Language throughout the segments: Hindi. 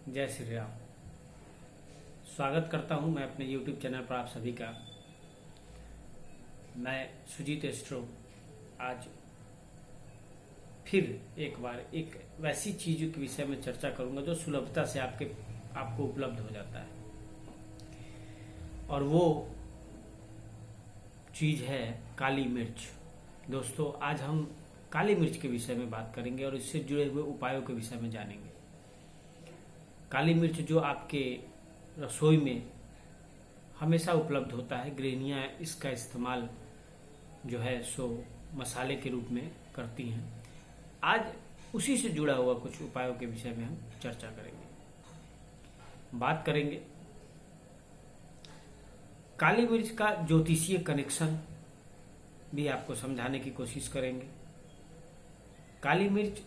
जय श्री राम। स्वागत करता हूं मैं अपने YouTube चैनल पर आप सभी का। मैं सुजीत एस्ट्रो आज फिर एक बार एक वैसी चीज के विषय में चर्चा करूंगा जो सुलभता से आपको उपलब्ध हो जाता है, और वो चीज है काली मिर्च। दोस्तों, आज हम काली मिर्च के विषय में बात करेंगे और इससे जुड़े हुए उपायों के विषय में जानेंगे। काली मिर्च जो आपके रसोई में हमेशा उपलब्ध होता है, गृहिणियां इसका इस्तेमाल जो है सो मसाले के रूप में करती हैं। आज उसी से जुड़ा हुआ कुछ उपायों के विषय में हम चर्चा करेंगे, बात करेंगे। काली मिर्च का ज्योतिषीय कनेक्शन भी आपको समझाने की कोशिश करेंगे। काली मिर्च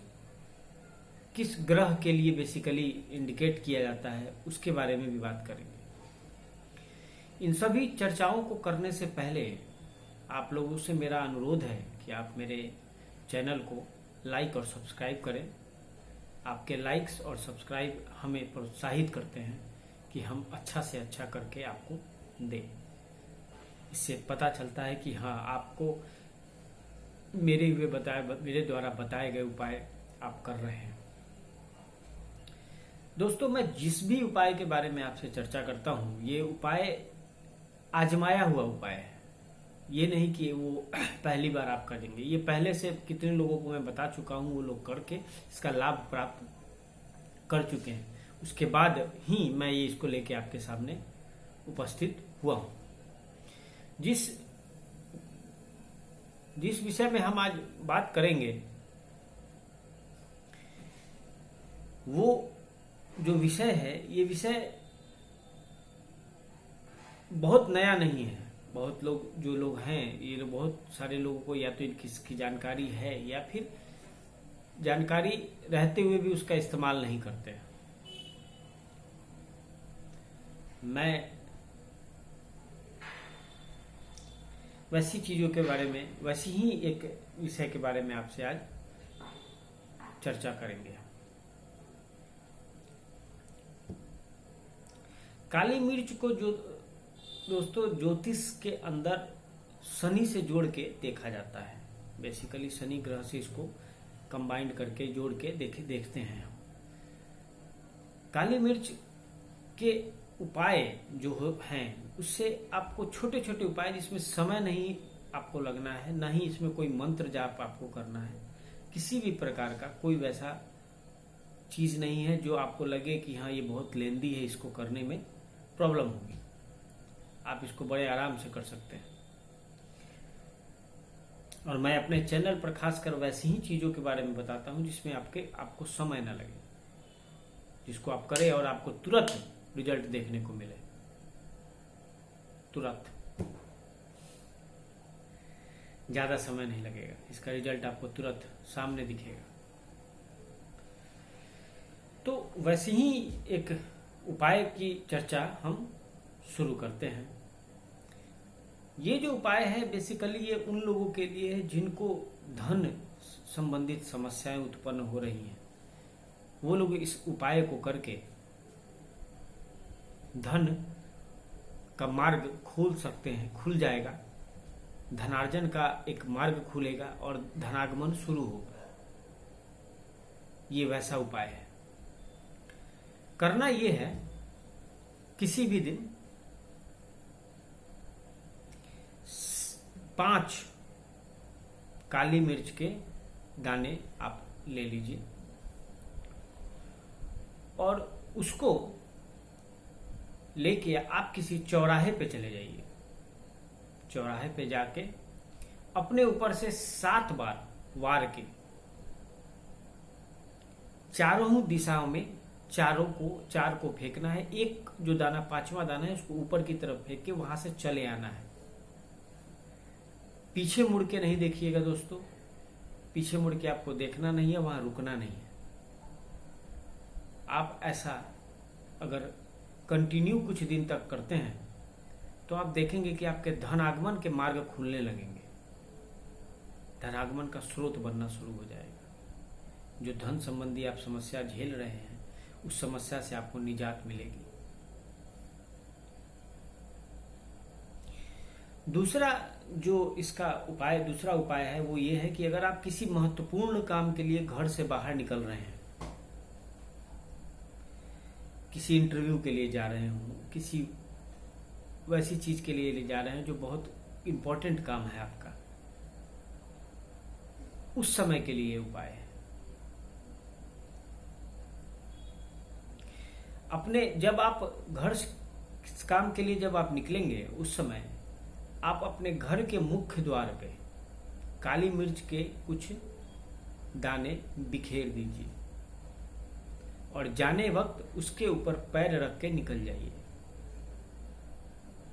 किस ग्रह के लिए बेसिकली इंडिकेट किया जाता है उसके बारे में भी बात करेंगे। इन सभी चर्चाओं को करने से पहले आप लोगों से मेरा अनुरोध है कि आप मेरे चैनल को लाइक और सब्सक्राइब करें। आपके लाइक्स और सब्सक्राइब हमें प्रोत्साहित करते हैं कि हम अच्छा से अच्छा करके आपको दें। इससे पता चलता है कि हाँ, आपको मेरे द्वारा बताए गए उपाय आप कर रहे हैं। दोस्तों, मैं जिस भी उपाय के बारे में आपसे चर्चा करता हूं, ये उपाय आजमाया हुआ उपाय है। ये नहीं कि वो पहली बार आप करेंगे। ये पहले से कितने लोगों को मैं बता चुका हूं, वो लोग करके इसका लाभ प्राप्त कर चुके हैं। उसके बाद ही मैं ये इसको लेके आपके सामने उपस्थित हुआ हूं। जिस विषय में हम आज बात करेंगे, वो जो विषय है, ये विषय बहुत नया नहीं है। बहुत लोग हैं, ये बहुत सारे लोगों को या तो इसकी जानकारी है या फिर जानकारी रहते हुए भी उसका इस्तेमाल नहीं करते। मैं वैसी चीजों के बारे में, वैसी ही एक विषय के बारे में आपसे आज चर्चा करेंगे। काली मिर्च को जो दोस्तों ज्योतिष के अंदर शनि से जोड़ के देखा जाता है। बेसिकली शनि ग्रह से इसको कंबाइंड करके जोड़ के देखते हैं हम। काली मिर्च के उपाय जो हैं, उससे आपको छोटे छोटे उपाय, जिसमें समय नहीं आपको लगना है, ना ही इसमें कोई मंत्र जाप आपको करना है। किसी भी प्रकार का कोई वैसा चीज नहीं है जो आपको लगे कि हाँ, ये बहुत लेंदी है, इसको करने में प्रॉब्लम होगी। आप इसको बड़े आराम से कर सकते हैं। और मैं अपने चैनल पर खासकर वैसी ही चीजों के बारे में बताता हूं जिसमें आपको समय न लगे, जिसको आप करें और आपको तुरंत रिजल्ट देखने को मिले। तुरंत, ज्यादा समय नहीं लगेगा, इसका रिजल्ट आपको तुरंत सामने दिखेगा। तो वैसे ही एक उपाय की चर्चा हम शुरू करते हैं। ये जो उपाय है, बेसिकली ये उन लोगों के लिए है जिनको धन संबंधित समस्याएं उत्पन्न हो रही हैं। वो लोग इस उपाय को करके धन का मार्ग खोल सकते हैं, खुल जाएगा। धनार्जन का एक मार्ग खुलेगा और धनागमन शुरू होगा। ये वैसा उपाय है। करना ये है, किसी भी दिन 5 काली मिर्च के दाने आप ले लीजिए और उसको लेके आप किसी चौराहे पे चले जाइए। चौराहे पे जाके अपने ऊपर से 7 बार वार के चारों दिशाओं में चार को फेंकना है। एक जो दाना, 5वां दाना है, उसको ऊपर की तरफ फेंक के वहां से चले आना है। पीछे मुड़ के नहीं देखिएगा दोस्तों, पीछे मुड़ के आपको देखना नहीं है, वहां रुकना नहीं है। आप ऐसा अगर कंटिन्यू कुछ दिन तक करते हैं तो आप देखेंगे कि आपके धन आगमन के मार्ग खुलने लगेंगे। धनागमन का स्रोत बनना शुरू हो जाएगा। जो धन संबंधी आप समस्या झेल रहे हैं, उस समस्या से आपको निजात मिलेगी। दूसरा उपाय है वो ये है कि अगर आप किसी महत्वपूर्ण काम के लिए घर से बाहर निकल रहे हैं, किसी इंटरव्यू के लिए जा रहे हो, किसी वैसी चीज के लिए जा रहे हैं जो बहुत इंपॉर्टेंट काम है आपका, उस समय के लिए उपाय है। जब आप घर काम के लिए जब आप निकलेंगे, उस समय आप अपने घर के मुख्य द्वार पे काली मिर्च के कुछ दाने बिखेर दीजिए और जाने वक्त उसके ऊपर पैर रख के निकल जाइए।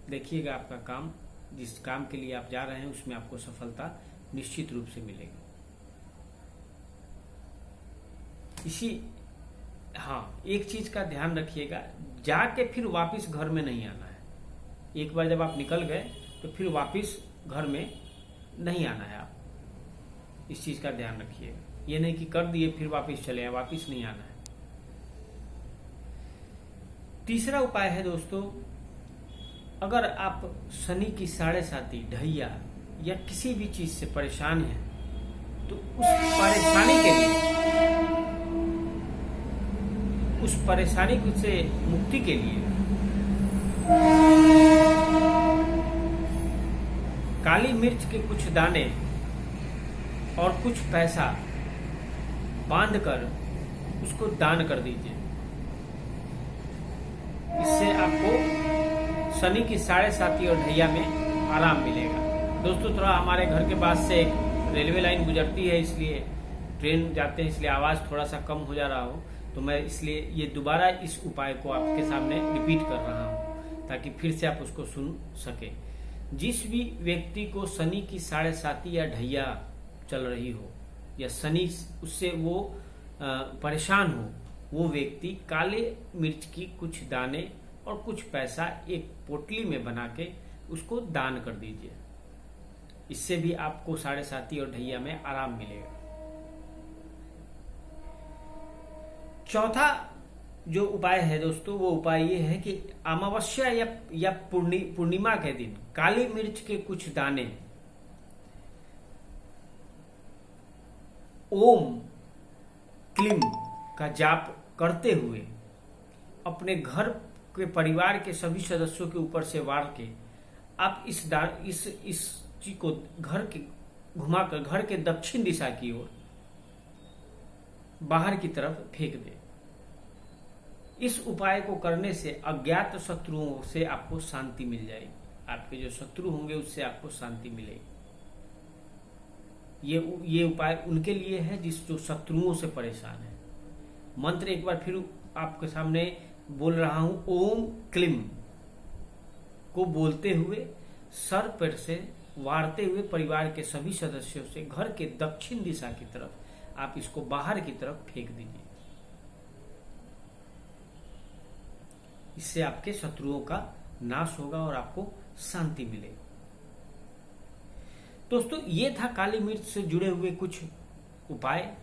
देखिएगा आपका काम, जिस काम के लिए आप जा रहे हैं उसमें आपको सफलता निश्चित रूप से मिलेगी। एक चीज का ध्यान रखिएगा, जाके फिर वापस घर में नहीं आना है। एक बार जब आप निकल गए तो फिर वापस घर में नहीं आना है। आप इस चीज का ध्यान रखिएगा। ये नहीं कि कर दिए फिर वापस चले आए, वापस नहीं आना है। तीसरा उपाय है दोस्तों, अगर आप शनि की 7.5 ढैया या किसी भी चीज से परेशान हैं, तो उस परेशानी से मुक्ति के लिए काली मिर्च के कुछ दाने और कुछ पैसा बांधकर उसको दान कर दीजिए। इससे आपको शनि की 7.5 और ढैया में आराम मिलेगा। दोस्तों, थोड़ा हमारे घर के पास से एक रेलवे लाइन गुजरती है, इसलिए ट्रेन जाते हैं, इसलिए आवाज थोड़ा सा कम हो जा रहा हो, तो मैं इसलिए ये दोबारा इस उपाय को आपके सामने रिपीट कर रहा हूं ताकि फिर से आप उसको सुन सके। जिस भी व्यक्ति को शनि की 7.5 या ढैया चल रही हो या शनि उससे वो परेशान हो, वो व्यक्ति काले मिर्च की कुछ दाने और कुछ पैसा एक पोटली में बना के उसको दान कर दीजिए। इससे भी आपको 7.5 और ढैया में आराम मिलेगा। चौथा जो उपाय है दोस्तों, वो उपाय ये है कि अमावस्या या पूर्णिमा के दिन काली मिर्च के कुछ दाने ओम क्लीम का जाप करते हुए अपने घर के परिवार के सभी सदस्यों के ऊपर से वार के आप इस चीज को घर के घुमाकर घर के दक्षिण दिशा की ओर बाहर की तरफ फेंक दें। इस उपाय को करने से अज्ञात शत्रुओं से आपको शांति मिल जाएगी। आपके जो शत्रु होंगे उससे आपको शांति मिलेगी। ये उपाय उनके लिए है जो शत्रुओं से परेशान है। मंत्र एक बार फिर आपके सामने बोल रहा हूं। ओम क्लीम को बोलते हुए सर पर से वारते हुए परिवार के सभी सदस्यों से घर के दक्षिण दिशा की तरफ आप इसको बाहर की तरफ फेंक दीजिए। इससे आपके शत्रुओं का नाश होगा और आपको शांति मिलेगी। दोस्तों, ये था काली मिर्च से जुड़े हुए कुछ उपाय।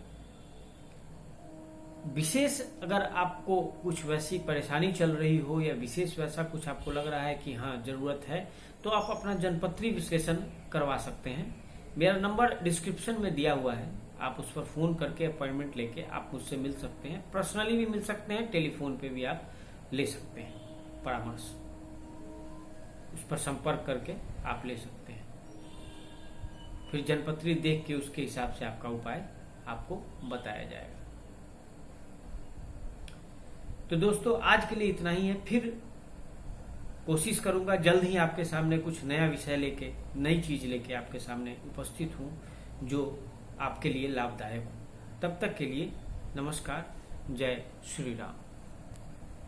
विशेष अगर आपको कुछ वैसी परेशानी चल रही हो या विशेष वैसा कुछ आपको लग रहा है कि हाँ जरूरत है, तो आप अपना जनपत्री विश्लेषण करवा सकते हैं। मेरा नंबर डिस्क्रिप्शन में दिया हुआ है, आप उस पर फोन करके अपॉइंटमेंट लेके आप मुझसे मिल सकते हैं। पर्सनली भी मिल सकते हैं, टेलीफोन पे भी आप ले सकते हैं परामर्श। उस पर संपर्क करके आप ले सकते हैं। फिर जनपत्री देख के उसके हिसाब से आपका उपाय आपको बताया जाएगा। तो दोस्तों, आज के लिए इतना ही है। फिर कोशिश करूंगा जल्द ही आपके सामने कुछ नया विषय लेके, नई चीज लेके आपके सामने उपस्थित हूं जो आपके लिए लाभदायक हो। तब तक के लिए नमस्कार। जय श्री राम।